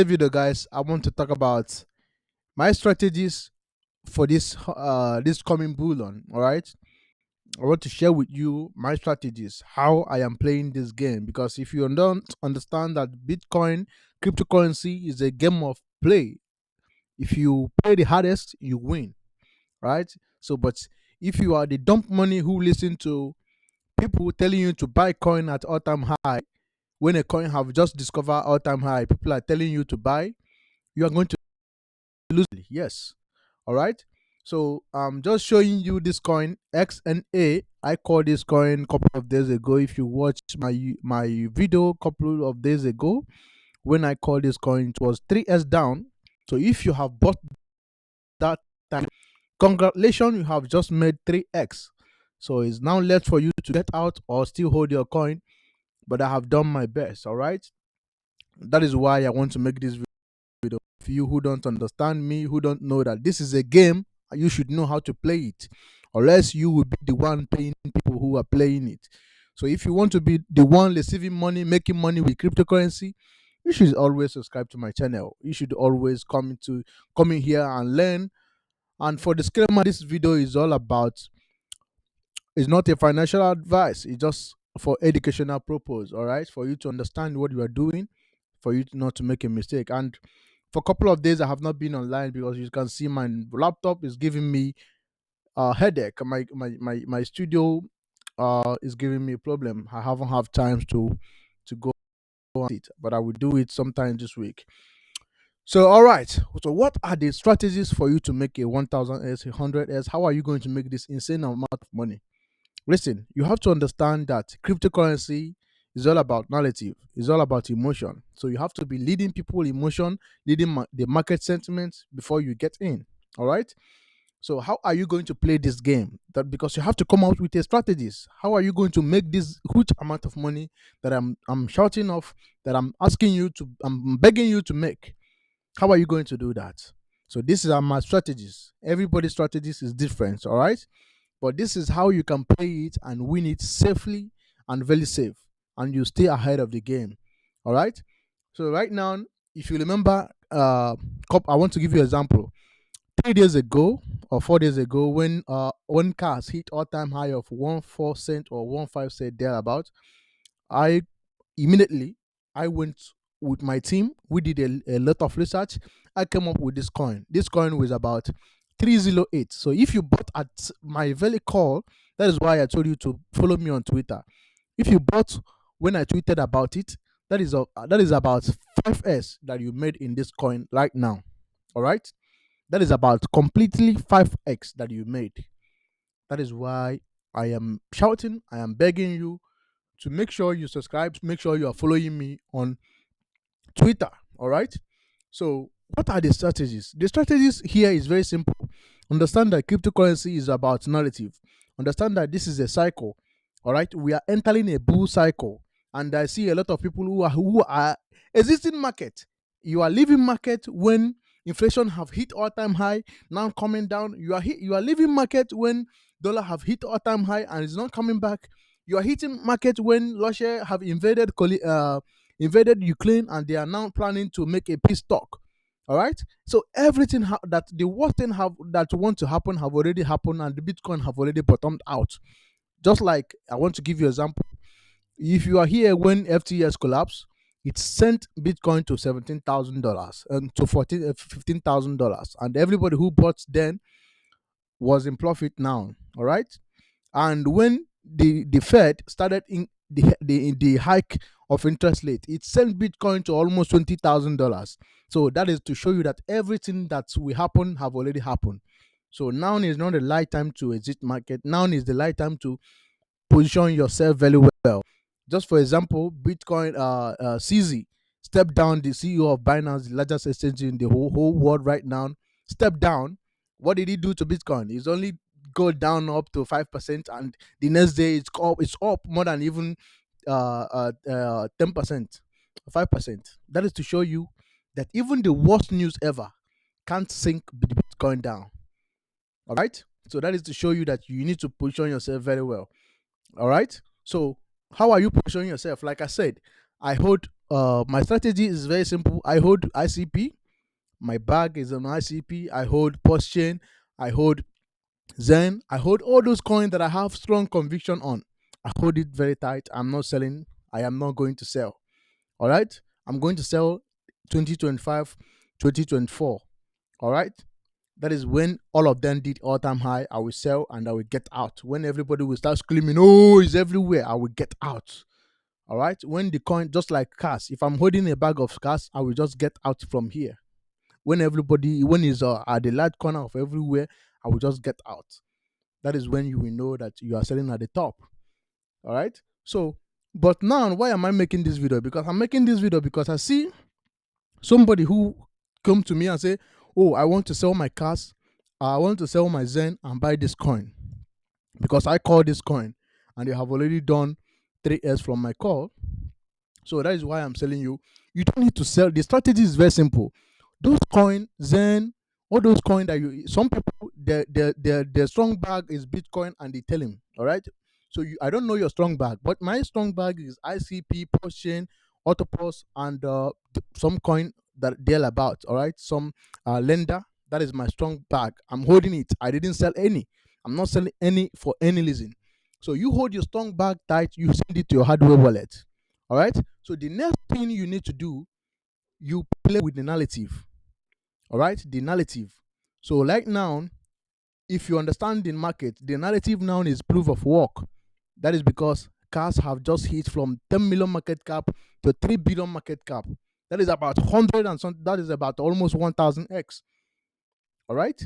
video, guys, I want to talk about my strategies for this coming bull run. All right, I want to share with you my strategies, how I am playing this game. Because if you don't understand that Bitcoin, cryptocurrency, is a game of play, if you play the hardest, you win. Right. So, but if you are the dump money who listen to people telling you to buy coin at all time high, when a coin have just discovered all time high, people are telling you to buy, you are going to lose. Yes. All right. So I'm just showing you this coin XNA. I called this coin a couple of days ago. If you watched my video a couple of days ago, when I called this coin, it was 3x down. So if you have bought that time, congratulations, you have just made 3x. So it's now left for you to get out or still hold your coin. But I have done my best. All right. That is why I want to make this video. If you who don't understand me, who don't know that this is a game, you should know how to play it, or else you will be the one paying people who are playing it. So if you want to be the one receiving money, making money with cryptocurrency, you should always subscribe to my channel. You should always come in here and learn. And for disclaimer, this video is all about, it's not a financial advice. It's just for educational purpose. All right, for you to understand what you are doing, for you not to make a mistake. And for a couple of days, I have not been online because you can see my laptop is giving me a headache. My studio is giving me a problem. I haven't have time to go on it, but I will do it sometime this week. So, all right. So, what are the strategies for you to make a 1000s, a 100s? How are you going to make this insane amount of money? Listen, you have to understand that cryptocurrency is all about narrative, it's all about emotion. So you have to be leading people emotion, leading the market sentiment before you get in. All right. So how are you going to play this game? That because you have to come out with a strategies. How are you going to make this huge amount of money that I'm shouting off, that I'm begging you to make? How are you going to do that? So these are my strategies. Everybody's strategies is different. All right. But this is how you can play it and win it safely and very safe, and you stay ahead of the game. All right. So right now, if you remember, I want to give you an example. 3 days ago or 4 days ago, when cars hit all-time high of 1 4 cent or 1 5 cent thereabout, I immediately I went with my team. We did a lot of research. I came up with this coin. This coin was about 308. So if you bought at my very call, that is why I told you to follow me on Twitter. If you bought when I tweeted about it, that is about 5s that you made in this coin right now. All right, that is about completely 5x that you made. That is why I am shouting, I am begging you to make sure you subscribe, make sure you are following me on Twitter. All right. So, what are the strategies? The strategies here is very simple. Understand that cryptocurrency is about narrative. Understand that this is a cycle. All right. We are entering a bull cycle, and I see a lot of people who are existing market. You are leaving market when inflation have hit all time high, now coming down. You are leaving market when dollar have hit all time high and is not coming back. You are hitting market when Russia have invaded Ukraine and they are now planning to make a peace talk. All right. So everything that the worst thing have that want to happen have already happened, and the Bitcoin have already bottomed out. Just like I want to give you an example. If you are here when FTS collapsed, it sent Bitcoin to $17,000 and to $15,000, and everybody who bought then was in profit now. All right. And when the Fed started in the hike of interest rate, it sent Bitcoin to almost $20,000. So that is to show you that everything that will happen have already happened. So now is not the right time to exit market. Now is the right time to position yourself very well. Just for example, Bitcoin CZ stepped down, the CEO of Binance, the largest exchange in the whole world right now, stepped down. What did he do to Bitcoin? He's only go down up to 5%, and the next day it's up more than even 10%, 5%. That is to show you that even the worst news ever can't sink the Bitcoin down. All right. So that is to show you that you need to position yourself very well. All right. So how are you positioning yourself? Like I said, I hold my strategy is very simple. I hold ICP. My bag is on ICP. I hold Postchain. I hold Zen. I hold all those coins that I have strong conviction on. I hold it very tight. I'm not selling. I am not going to sell. All right. I'm going to sell 2025, 2024. All right. That is when all of them did all time high. I will sell and I will get out. When everybody will start screaming, oh, it's everywhere, I will get out. All right. When the coin, just like cash, if I'm holding a bag of cash, I will just get out from here. When it's at the large corner of everywhere, I will just get out. That is when you will know that you are selling at the top. All right. So, but now, why am I making this video? Because I'm making this video because I see somebody who come to me and say, oh, I want to sell my cars, I want to sell my Zen and buy this coin because I call this coin and they have already done 3S from my call. So that is why I'm selling you. You don't need to sell. The strategy is very simple. Those coin, Zen, all those coin that you, some people, their strong bag is Bitcoin and they tell him, all right? So I don't know your strong bag, but my strong bag is ICP, Postchain, Autopos, and some coin that they're about, all right? Some lender, that is my strong bag. I'm holding it. I didn't sell any. I'm not selling any for any reason. So you hold your strong bag tight, you send it to your hardware wallet. All right. So the next thing you need to do, you play with the narrative. All right. The narrative. So like now, if you understand the market, the narrative now is proof of work. That is because cars have just hit from 10 million market cap to 3 billion market cap. That is about 100 and some, that is about almost 1000x. All right.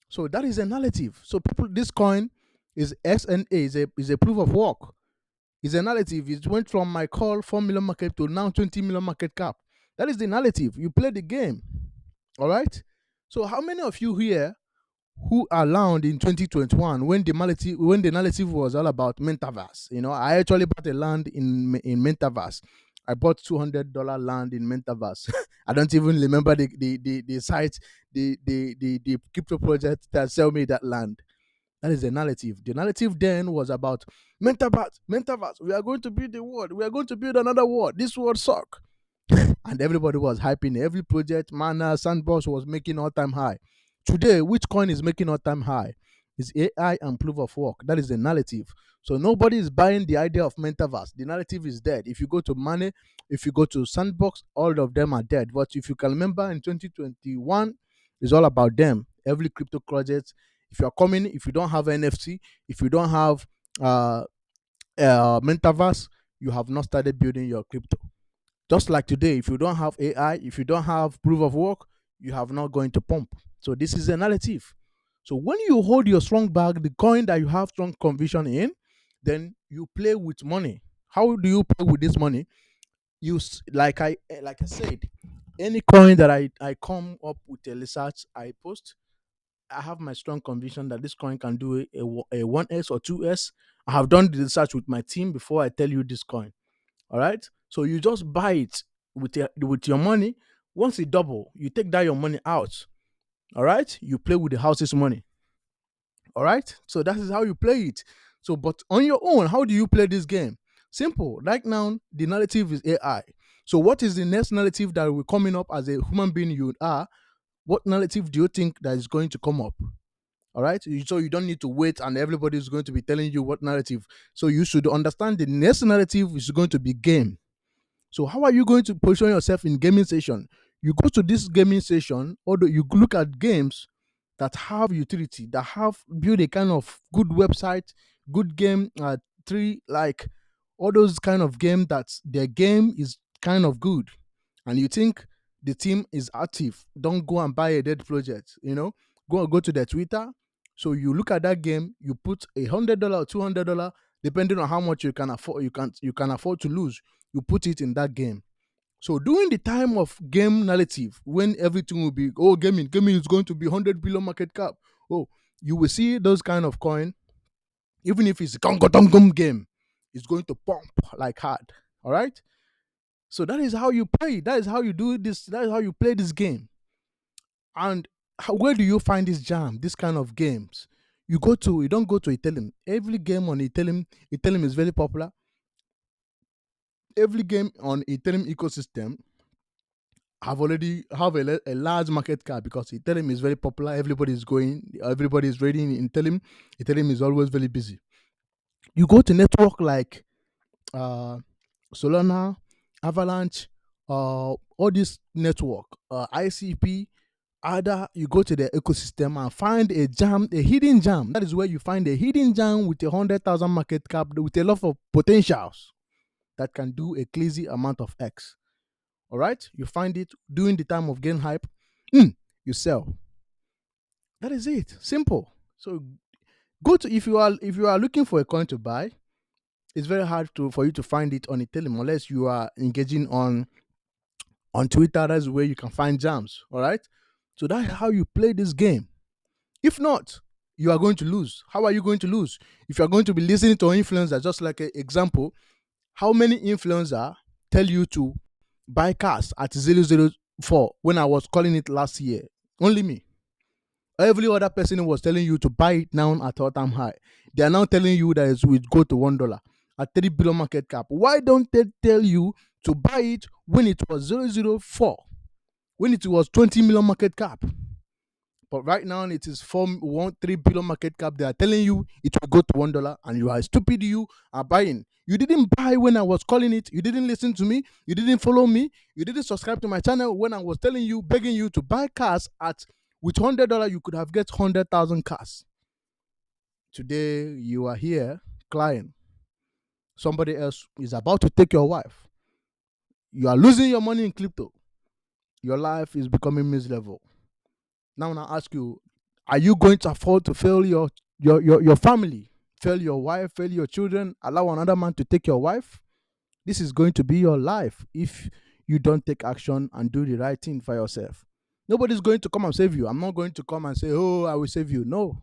So that is a narrative. So people, this coin is XNA, is a proof of work. It's a narrative. It went from my call 4 million market to now 20 million market cap. That is the narrative. You play the game. All right. So how many of you here who are around in 2021 when the narrative was all about metaverse? You know, I actually bought a land in metaverse. I bought $200 land in metaverse. I don't even remember the site, the crypto project that sell me that land. That is the narrative. The narrative then was about metaverse, metaverse. We are going to build the world. We are going to build another world. This world suck. And everybody was hyping every project. Mana, Sandbox was making all-time high. Today, which coin is making all-time high? Is AI and proof of work. That is the narrative. So nobody is buying the idea of metaverse. The narrative is dead. If you go to Money, if you go to Sandbox, all of them are dead. But if you can remember, in 2021, it's all about them. Every crypto project. If you are coming, if you don't have NFT, if you don't have uh, metaverse, you have not started building your crypto. Just like today, if you don't have AI, if you don't have proof of work, you have not going to pump. So this is a narrative. So when you hold your strong bag, the coin that you have strong conviction in, then you play with money. How do you play with this money? Like I said, any coin that I come up with a research I post, I have my strong conviction that this coin can do a 1S or 2S. I have done the research with my team before I tell you this coin. All right. So you just buy it with your money. Once it double, you take that your money out. All right. You play with the house's money. All right. So that is how you play it. So, but on your own, how do you play this game? Simple. Right now, the narrative is AI. So, what is the next narrative that will coming up as a human being you are? What narrative do you think that is going to come up? All right. So you don't need to wait and everybody is going to be telling you what narrative. So you should understand the next narrative is going to be game. So how are you going to position yourself in gaming session? You go to this gaming session, or you look at games that have utility, that have build a kind of good website, good game, three like all those kind of game that their game is kind of good, and you think the team is active. Don't go and buy a dead project. You know, go to their Twitter. So you look at that game, you put $100 or $200, depending on how much you can afford. You can afford to lose. You put it in that game. So during the time of game narrative, when everything will be, oh, gaming is going to be 100 billion market cap. Oh, you will see those kind of coin, even if it's gong game, it's going to pump like hard. All right. So that is how you play. That is how you do this. That is how you play this game. And where do you find this jam? This kind of games. You don't go to Ethereum. Every game on Ethereum is very popular. Every game on Ethereum ecosystem have already have a large market cap because Ethereum is very popular. Everybody is going, everybody is trading in Ethereum. Ethereum is always very busy. You go to network like uh, Solana, Avalanche, all this network, ICP, either you go to the ecosystem and find a jam, a hidden jam. That is where you find a hidden jam with 100,000 market cap with a lot of potentials that can do a crazy amount of X. All right, you find it during the time of gain hype, you sell. That is it. Simple. So go to if you are looking for a coin to buy, it's very hard to for you to find it on Ethereum unless you are engaging on Twitter. That's where you can find jams. All right. So that's how you play this game. If not, you are going to lose. How are you going to lose? If you are going to be listening to influencers, just like an example, how many influencers tell you to buy cars at 004 when I was calling it last year? Only me. Every other person was telling you to buy it now at all-time high. They are now telling you that it will go to $1 at 3 billion market cap. Why don't they tell you to buy it when it was 004, when it was 20 million market cap? But right now it is 3 billion market cap. They are telling you it will go to $1, and you are stupid. You are buying. You didn't buy when I was calling it. You didn't listen to me. You didn't follow me. You didn't subscribe to my channel when I was telling you, begging you to buy cars at with $100. You could have get 100,000 cars. Today you are here crying. Somebody else is about to take your wife. You are losing your money in crypto. Your life is becoming miserable. Now, I ask you, are you going to afford to fail your family, fail your wife, fail your children, allow another man to take your wife? This is going to be your life if you don't take action and do the right thing for yourself. Nobody's going to come and save you. I'm not going to come and say, oh, I will save you. No.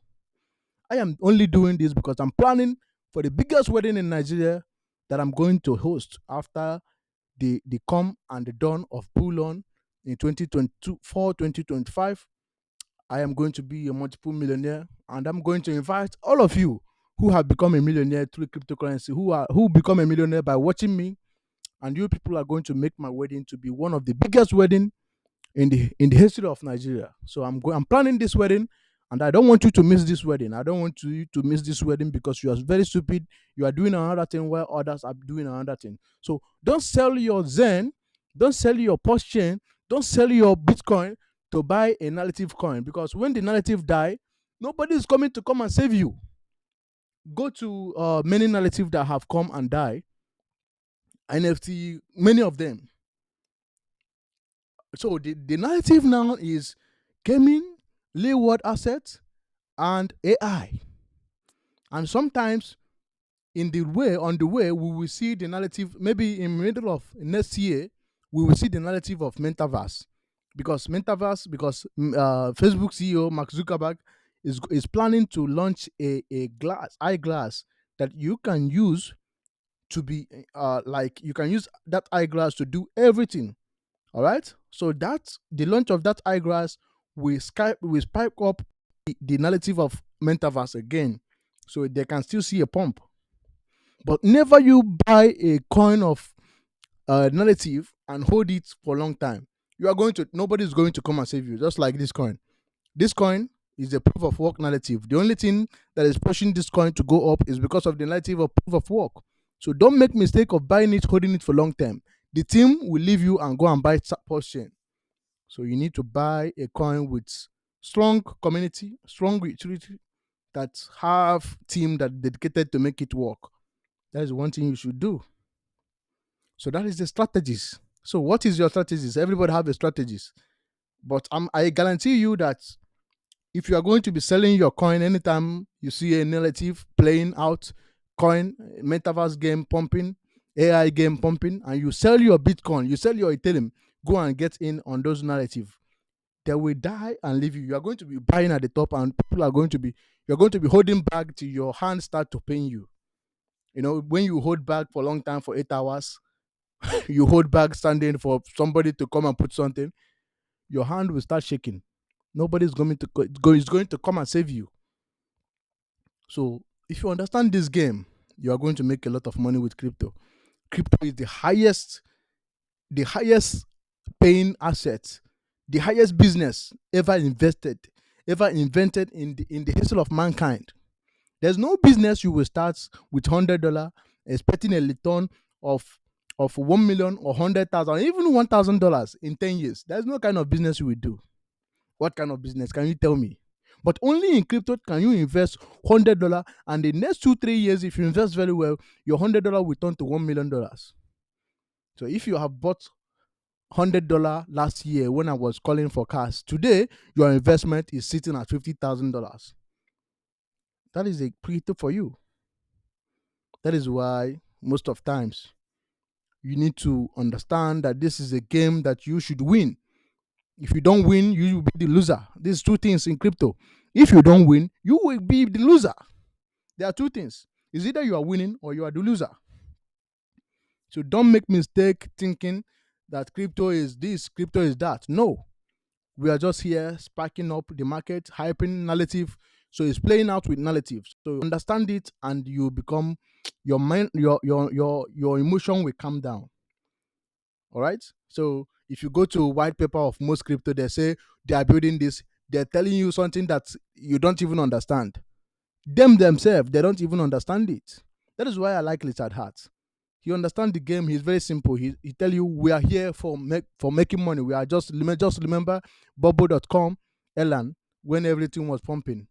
I am only doing this because I'm planning for the biggest wedding in Nigeria that I'm going to host after the come and the dawn of Bullon in 2024, 2025. I am going to be a multiple millionaire, and I'm going to invite all of you who have become a millionaire through cryptocurrency, who become a millionaire by watching me, and you people are going to make my wedding to be one of the biggest wedding in the history of Nigeria. So I'm planning this wedding, and I don't want you to miss this wedding. I don't want you to miss this wedding because you are very stupid. You are doing another thing while others are doing another thing. So don't sell your Zen, don't sell your Post chain, don't sell your Bitcoin to buy a narrative coin, because when the narrative die, nobody is coming to come and save you. Go to many narratives that have come and die. NFT, many of them. So the narrative now is gaming, leeward assets, and AI. And sometimes on the way, we will see the narrative, maybe in the middle of next year, we will see the narrative of metaverse. Because Facebook CEO Mark Zuckerberg is planning to launch a eyeglass that you can use to be like you can use that eyeglass to do everything. All right. So that the launch of that eyeglass will spike up the narrative of metaverse again, so they can still see a pump. But never you buy a coin of narrative and hold it for a long time. You are going to Nobody's going to come and save you. Just like this coin. This coin is a proof of work narrative. The only thing that is pushing this coin to go up is because of the narrative of proof of work. So don't make mistake of buying it, holding it for long term. The team will leave you and go and buy post chain. So you need to buy a coin with strong community, strong utility, that have team that dedicated to make it work. That is one thing you should do. So that is the strategies. So what is your strategies? Everybody have a strategies. But I guarantee you that if you are going to be selling your coin anytime you see a narrative playing out, coin, metaverse game pumping, AI game pumping, and you sell your Bitcoin, you sell your Ethereum, go and get in on those narrative. They will die and leave you. You are going to be buying at the top, and you're going to be holding back till your hands start to pain you. You know, when you hold back for a long time for 8 hours, you hold back standing for somebody to come and put something, your hand will start shaking. Nobody's is going to come and save you. So if you understand this game, you are going to make a lot of money with crypto. Crypto is the highest paying asset, the highest business ever invented in the history of mankind. There's no business you will start with $100 expecting a return of 1 million or 100,000, even $1,000 in 10 years. There's no kind of business you will do. What kind of business can you tell me? But only in crypto can you invest $100, and the next 2 3 years, if you invest very well, your $100 will turn to $1 million. So if you have bought $100 last year when I was calling for cash, today your investment is sitting at $50,000. That is a crypto for you. That is why most of times you need to understand that this is a game that you should win. If you don't win, you will be the loser. These two things in crypto. If you don't win, you will be the loser. There are two things. It's either you are winning or you are the loser. So don't make mistake thinking that crypto is this, crypto is that. No. We are just here sparking up the market, hyping narrative. So it's playing out with narrative. So understand it and you become your mind, your emotion will calm down. All right. So if you go to white paper of most crypto, they say they are building this. They're telling you something that you don't even understand. Them themselves, they don't even understand it. That is why I like Richard Hart. He understands the game. He's very simple. He tell you we are here for making money. We are just remember bubble.com, Elan, when everything was pumping.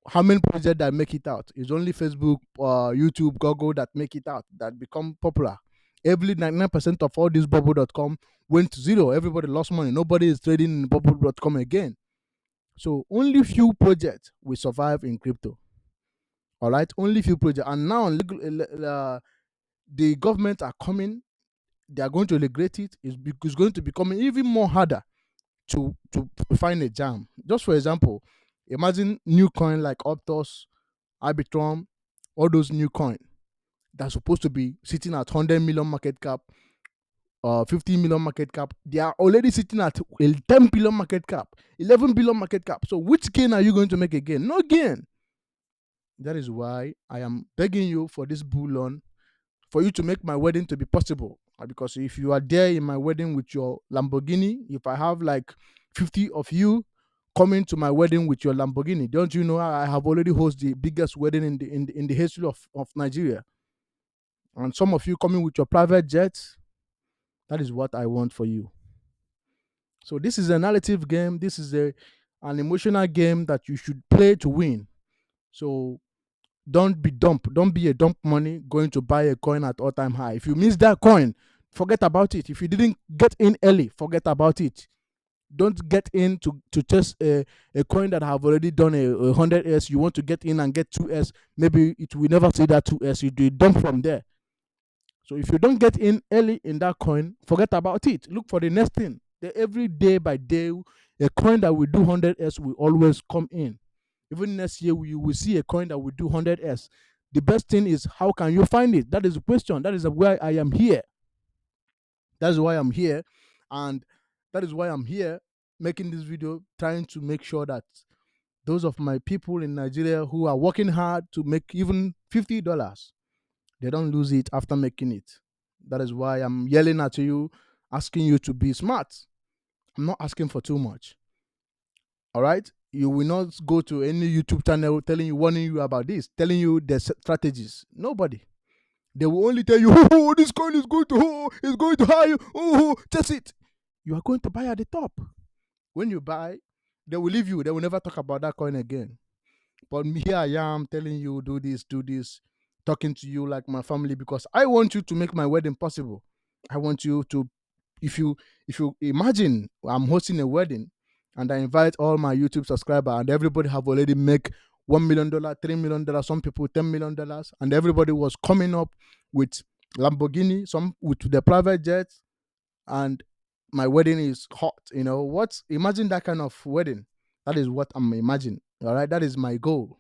How many projects that make it out? It's only Facebook, YouTube, Google that make it out, that become popular. Every 99% of all this bubble.com went to zero. Everybody lost money. Nobody is trading in bubble.com again. So only few projects will survive in crypto. All right, only few projects. And now the government are coming. They are going to regulate it. It's going to become even more harder to find a jam. Just for example, imagine new coin like Optos, Arbitrum, all those new coin that's supposed to be sitting at 100 million market cap, 50 million market cap. They are already sitting at a 10 billion market cap, 11 billion market cap. So which gain are you going to make again? No gain. That is why I am begging you for this bull on, for you to make my wedding to be possible. Because if you are there in my wedding with your Lamborghini, if I have like 50 of you coming to my wedding with your Lamborghini, don't you know I have already hosted the biggest wedding in the history of Nigeria? And some of you coming with your private jets, that is what I want for you. So this is a narrative game. This is an emotional game that you should play to win. So don't be dump. Don't be a dump money going to buy a coin at all-time high. If you miss that coin, forget about it. If you didn't get in early, forget about it. Don't get in to test a coin that have already done a 100S. You want to get in and get 2S. Maybe it will never see that 2S. You do dump from there. So if you don't get in early in that coin, forget about it. Look for the next thing. Every day by day, a coin that will do 100S will always come in. Even next year, you will see a coin that will do 100S. The best thing is, how can you find it? That is the question. That is why I am here. That is why I'm here. And that is why I'm here making this video, trying to make sure that those of my people in Nigeria who are working hard to make even $50, they don't lose it after making it. That is why I'm yelling at you, asking you to be smart. I'm not asking for too much. All right? You will not go to any YouTube channel warning you about this, telling you the strategies. Nobody. They will only tell you, oh, this coin is going to, it's going to high, test it. You are going to buy at the top. When you buy, they will leave you. They will never talk about that coin again. But here I am telling you, do this, talking to you like my family, because I want you to make my wedding possible. I want you to, if you imagine I'm hosting a wedding and I invite all my YouTube subscribers and everybody have already make $1 million, $3 million, some people $10 million, and everybody was coming up with Lamborghini, some with the private jets, and my wedding is hot. Imagine that kind of wedding. That is what I'm imagining. All right, that is my goal,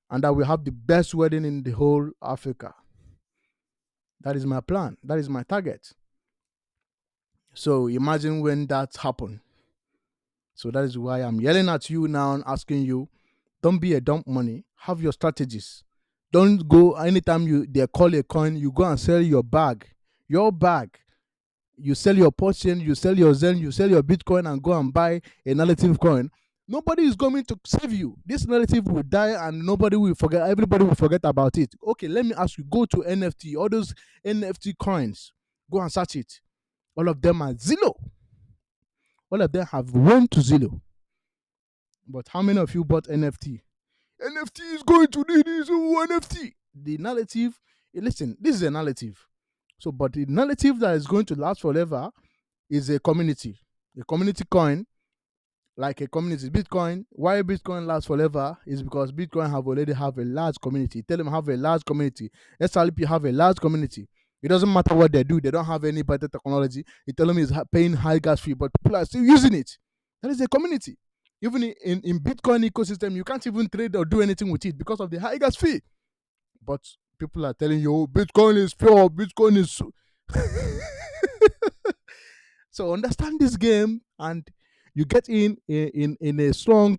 and that we have the best wedding in the whole Africa. That is my plan. That is my target. So imagine when that happened. So that is why I'm yelling at you now and asking you, don't be a dump money. Have your strategies. Don't go anytime they call a coin, you go and sell your bag. Your bag. You sell your portion, you sell your Zen, you sell your Bitcoin and go and buy a narrative coin. Nobody is going to save you. This narrative will die and nobody will forget. Everybody will forget about it. Okay, let me ask you, go to NFT, all those NFT coins, go and search it. All of them are zero. All of them have went to zero. But how many of you bought NFT? NFT is going to do this NFT. The narrative, listen, this is a narrative. So, but the narrative that is going to last forever is a community. A community coin, like a community. Bitcoin, why Bitcoin lasts forever is because Bitcoin already have a large community. Tell them have a large community. SLP have a large community. It doesn't matter what they do. They don't have any better technology. You tell them is paying high gas fee, but people are still using it. That is a community. Even in Bitcoin ecosystem, you can't even trade or do anything with it because of the high gas fee. But people are telling you, oh, Bitcoin is pure, Bitcoin is so. So understand this game, and you get in a strong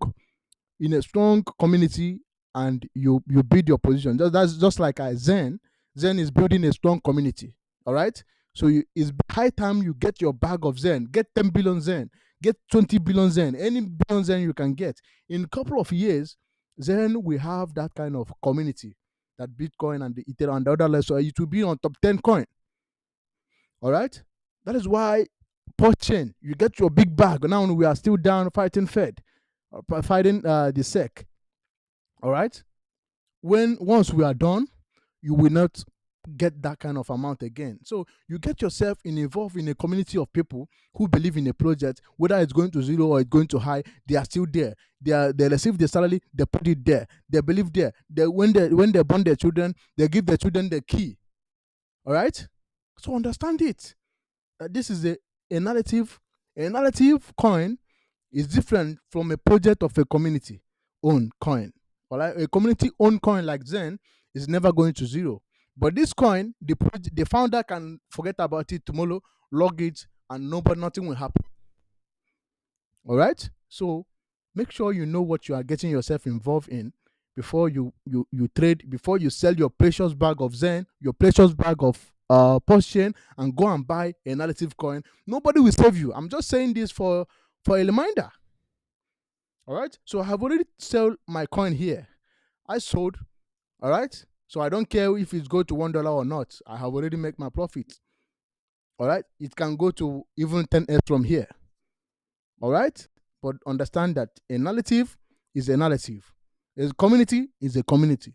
community, and you build your position. That's just like Zen. Zen is building a strong community. All right. So it's high time you get your bag of Zen. Get 10 billion Zen. Get 20 billion Zen. Any billion Zen you can get. In a couple of years, Zen will have that kind of community that Bitcoin and the Ethereum and the other less. So it will be on top 10 coin. All right. That is why chain, you get your big bag. Now we are still down fighting Fed, fighting the SEC. All right. Once we are done, you will not get that kind of amount again. So you get yourself involved in a community of people who believe in a project, whether it's going to zero or it's going to high. They are still there. They receive the salary, they put it there. They believe there. When they born their children, they give their children the key. All right. So understand it. This is a narrative. A narrative coin is different from a project of a community owned coin. All right, a community owned coin like Zen is never going to zero. But this coin, the founder can forget about it tomorrow, log it, and nothing will happen. All right. So make sure you know what you are getting yourself involved in before you trade, before you sell your precious bag of Zen, your precious bag of Porsche, and go and buy a narrative coin. Nobody will save you. I'm just saying this for a reminder. All right. So I have already sold my coin here. I sold. All right. So I don't care if it's go to $1 or not. I have already made my profit. All right. It can go to even 10x from here. All right. But understand that a narrative is a narrative. A community is a community.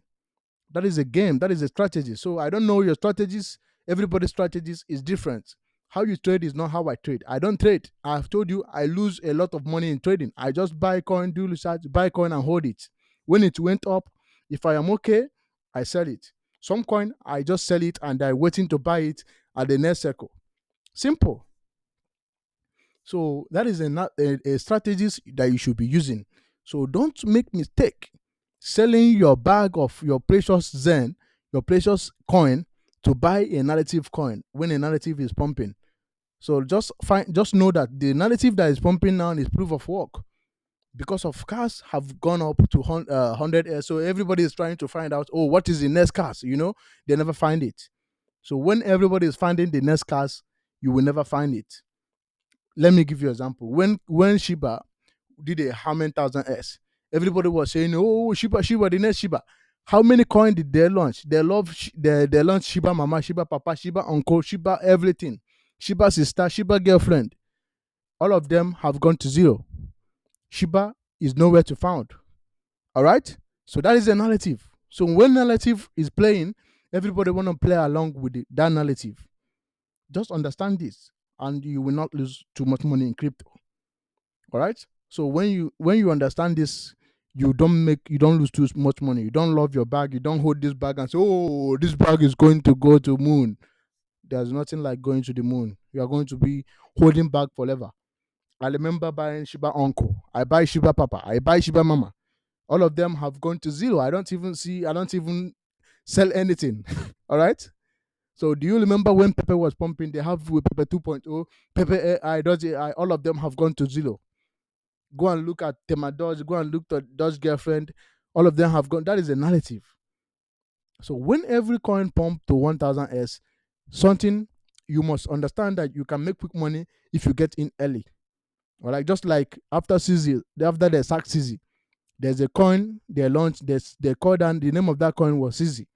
That is a game. That is a strategy. So I don't know your strategies. Everybody's strategies is different. How you trade is not how I trade. I don't trade. I've told you I lose a lot of money in trading. I just buy coin, do research, buy coin and hold it. When it went up, if I am okay, I sell it. Some coin, I just sell it and I'm waiting to buy it at the next circle. Simple. So that is a strategies that you should be using. So don't make mistake selling your bag of your precious Zen, your precious coin to buy a narrative coin when a narrative is pumping. So just know that the narrative that is pumping now is proof of work because of cars have gone up to 100. So everybody is trying to find out, oh, what is the next cars? They never find it. So when everybody is finding the next cars, you will never find it. Let me give you an example. When Shiba did a 100,000s, everybody was saying, "Oh, Shiba, the next Shiba." How many coins did they launch? They launched Shiba Mama, Shiba Papa, Shiba Uncle, Shiba everything, Shiba sister, Shiba girlfriend. All of them have gone to zero. Shiba is nowhere to found. All right. So that is the narrative. So when narrative is playing, everybody want to play along with that narrative. Just understand this, and you will not lose too much money in crypto. All right. So when you understand this, you don't lose too much money. You don't love your bag. You don't hold this bag and say, "Oh, this bag is going to go to moon." There's nothing like going to the moon. You are going to be holding bag forever. I remember buying Shiba Uncle. I buy Shiba Papa. I buy Shiba Mama. All of them have gone to zero. I don't even sell anything. All right. So do you remember when Pepe was pumping? They have with Pepe 2.0, Pepe AI, Dodge AI. All of them have gone to zero. Go and look at Tema Dodge. Go and look at Dodge girlfriend. All of them have gone. That is a narrative. So when every coin pump to 1000x, something you must understand that you can make quick money if you get in early. Or like just like after CZ, after the sack CZ, there's a coin they launched. They called, and the name of that coin was CZ,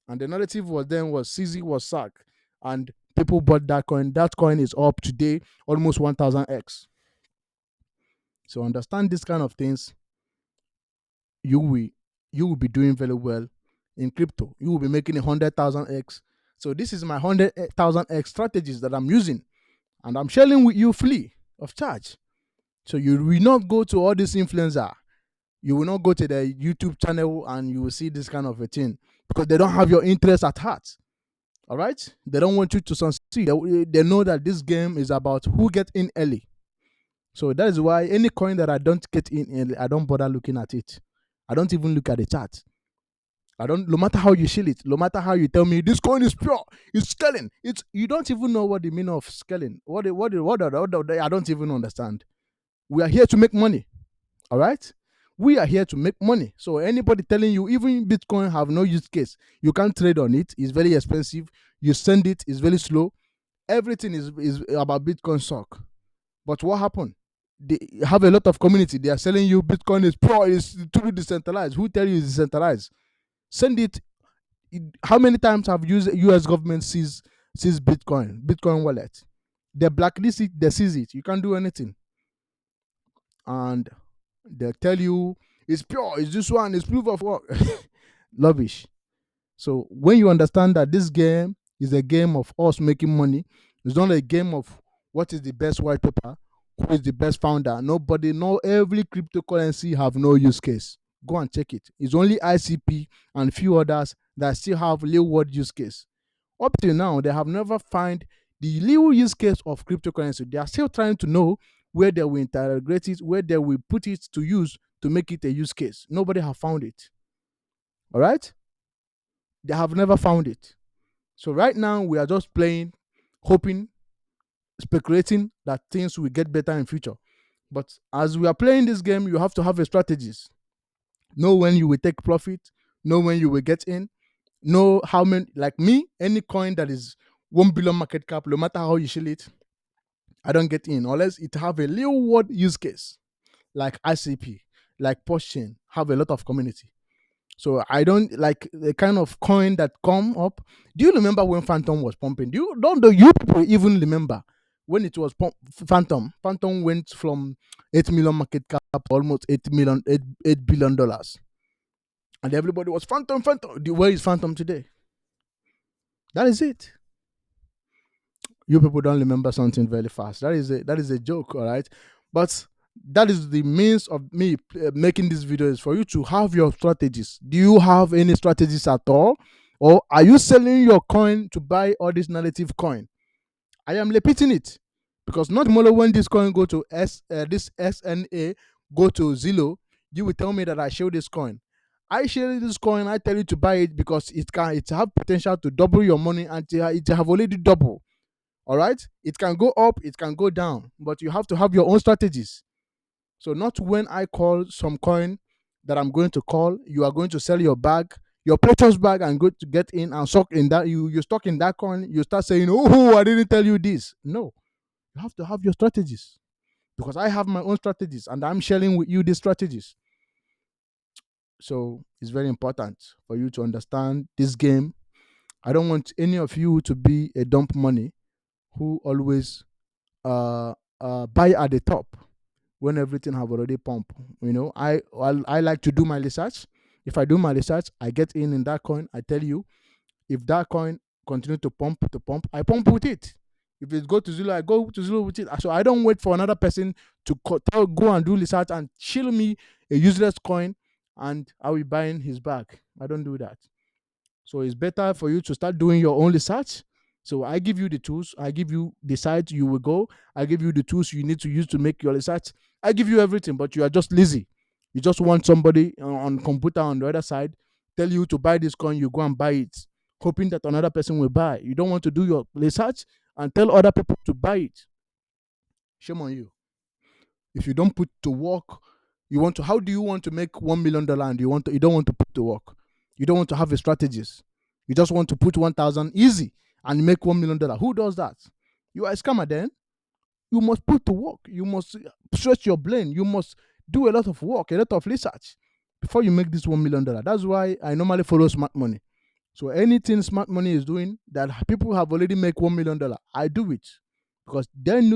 and the narrative was then was CZ was sack, and people bought that coin. That coin is up today almost 1000x. So understand this kind of things. You will you will be doing very well in crypto. You will be making 100,000x. So this is my 100,000x strategies that I'm using, and I'm sharing with you free of charge. So you will not go to all these influencer. You will not go to the YouTube channel and you will see this kind of a thing because they don't have your interest at heart. All right, they don't want you to succeed. They know that this game is about who get in early. So that is why any coin that I don't get in early, I don't bother looking at it. I don't even look at the chart. I don't. No matter how you shield it, no matter how you tell me this coin is pure, it's scaling. It's you don't even know what the meaning of scaling. I don't even understand. We are here to make money. All right, we are here to make money. So anybody telling you even Bitcoin have no use case, you can't trade on it. It's very expensive. You send it, it's very slow. Everything is about Bitcoin stock. But what happened? They have a lot of community. They are selling you Bitcoin is pure, it's truly decentralized. Who tell you it's decentralized? Send it. How many times have US government seized Bitcoin wallet? They blacklist it, they seize it. You can't do anything. And they tell you it's pure, it's this one, it's proof of work. Rubbish. So when you understand that this game is a game of us making money, it's not a game of what is the best white paper, who is the best founder. Nobody, no, every cryptocurrency have no use case. Go and check it. It's only ICP and few others that still have real world use case. Up till now, they have never found the real use case of cryptocurrency. They are still trying to know where they will integrate it, where they will put it to use to make it a use case. Nobody have found it. All right? They have never found it. So right now we are just playing, hoping, speculating that things will get better in future. But as we are playing this game, you have to have a strategies. Know when you will take profit, know when you will get in, know how many, like me, any coin that is 1 billion market cap, no matter how you shield it, I don't get in unless it have a real world use case, like ICP, like Postchain, have a lot of community. So I don't like the kind of coin that come up. Do you remember when Phantom was pumping? Do you people even remember when it was Phantom? Phantom went from 8 million market cap to almost 8 billion dollars, and everybody was Phantom, Phantom. Where is Phantom today? That is it. You people don't remember something very fast. That is a joke, all right? But that is the means of me making this video, is for you to have your strategies. Do you have any strategies at all, or are you selling your coin to buy all this narrative coin? I am repeating it because not tomorrow when this coin go to this SNA go to Zillow, you will tell me that I share this coin. I share this coin. I tell you to buy it because it have potential to double your money, and it have already doubled. All right, it can go up, it can go down, but you have to have your own strategies. So not when I call some coin that I'm going to call, you are going to sell your bag, your precious bag, and go to get in and suck in that. You're stuck in that coin. You start saying, "Oh, I didn't tell you this." No, you have to have your strategies because I have my own strategies and I'm sharing with you these strategies. So it's very important for you to understand this game. I don't want any of you to be a dump money who always uh, buy at the top when everything have already pumped. I like to do my research. If I do my research, I get in that coin. I tell you, if that coin continue to pump, I pump with it. If it go to zero, I go to zero with it. So I don't wait for another person to go and do research and chill me a useless coin, and I will buying his back. I don't do that. So it's better for you to start doing your own research. So I give you the tools. I give you the site you will go. I give you the tools you need to use to make your research. I give you everything, but you are just lazy. You just want somebody on computer on the other side tell you to buy this coin, you go and buy it, hoping that another person will buy. You don't want to do your research and tell other people to buy it. Shame on you. If you don't put to work, you want to. How do you want to make $1 million and you don't want to put to work? You don't want to have a strategist. You just want to put 1,000 easy and make $1 million. Who does that? You are a scammer then. You must put to work. You must stretch your brain. You must do a lot of work, a lot of research before you make this $1 million. That's why I normally follow smart money. So anything smart money is doing that people have already made $1 million, I do it because they know